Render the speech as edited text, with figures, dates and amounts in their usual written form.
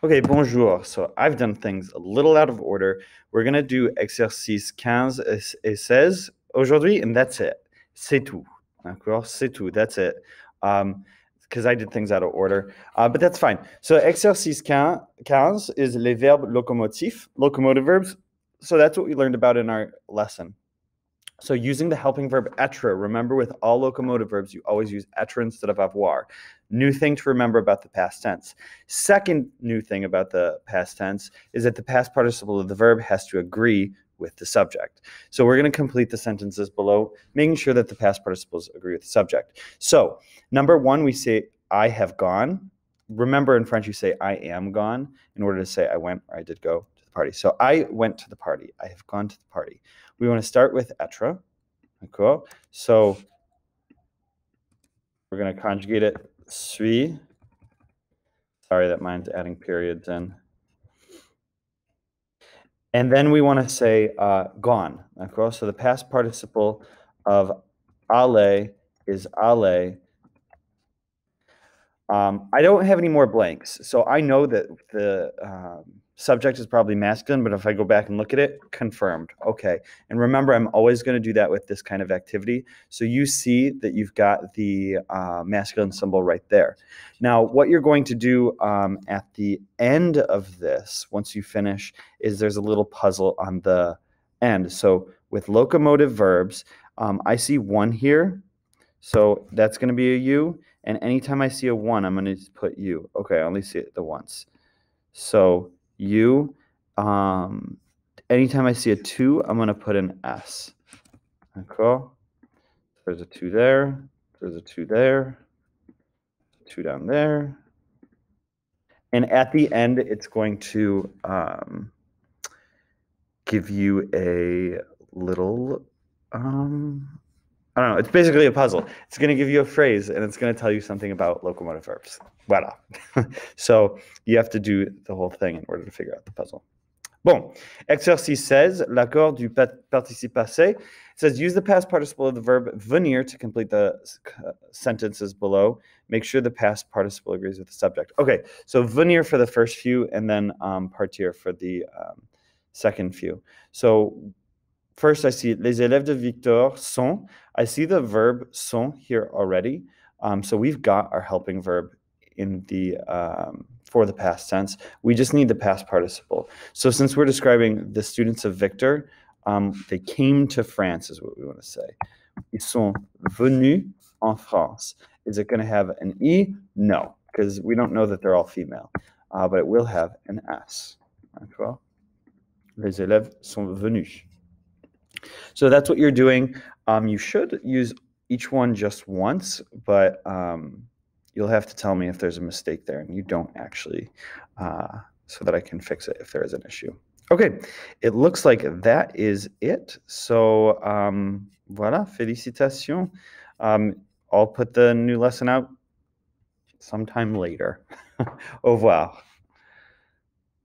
Okay, bonjour. So I've done things a little out of order. We're going to do exercice 15 et 16 aujourd'hui, and that's it. C'est tout. D'accord? C'est tout. That's it. Because I did things out of order. But that's fine. So exercice 15 is les verbes locomotifs, locomotive verbs. So that's what we learned about in our lesson. So using the helping verb être, remember with all locomotive verbs, you always use être instead of avoir. New thing to remember about the past tense. Second new thing about the past tense is that the past participle of the verb has to agree with the subject. So we're going to complete the sentences below, making sure that the past participles agree with the subject. So number one, we say, I have gone. Remember in French, you say, I am gone in order to say I went or I did go to the party. So I went to the party. I have gone to the party. We want to start with être. D'accord? So we're going to conjugate it suis. Sorry that mine's adding periods in. And then we want to say gone. D'accord? So the past participle of aller is aller. I don't have any more blanks. So I know that the subject is probably masculine, but if I go back and look at it, confirmed. Okay. And remember, I'm always going to do that with this kind of activity. So you see that you've got the masculine symbol right there. Now, what you're going to do at the end of this, once you finish, is there's a little puzzle on the end. So with locomotive verbs, I see one here. So that's going to be a U. And anytime I see a 1, I'm going to put U. Okay, I only see it the once. So U. Anytime I see a 2, I'm going to put an S. Okay. There's a 2 there. There's a 2 there. 2 down there. And at the end, it's going to give you a little... I don't know. It's basically a puzzle. It's going to give you a phrase, and it's going to tell you something about locomotive verbs. Voilà. So you have to do the whole thing in order to figure out the puzzle. Bon. Exercice 16, l'accord du participe passé. It says use the past participle of the verb venir to complete the sentences below. Make sure the past participle agrees with the subject. Okay, so venir for the first few, and then partir for the second few. So first, I see les élèves de Victor sont. I see the verb sont here already. So we've got our helping verb in the for the past tense. We just need the past participle. So since we're describing the students of Victor, they came to France is what we want to say. Ils sont venus en France. Is it going to have an E? No, because we don't know that they're all female. But it will have an S. D'accord? Les élèves sont venus. So that's what you're doing. You should use each one just once, but you'll have to tell me if there's a mistake there and you don't actually, so that I can fix it if there is an issue. Okay, it looks like that is it. So voilà, félicitations. I'll put the new lesson out sometime later. Au revoir.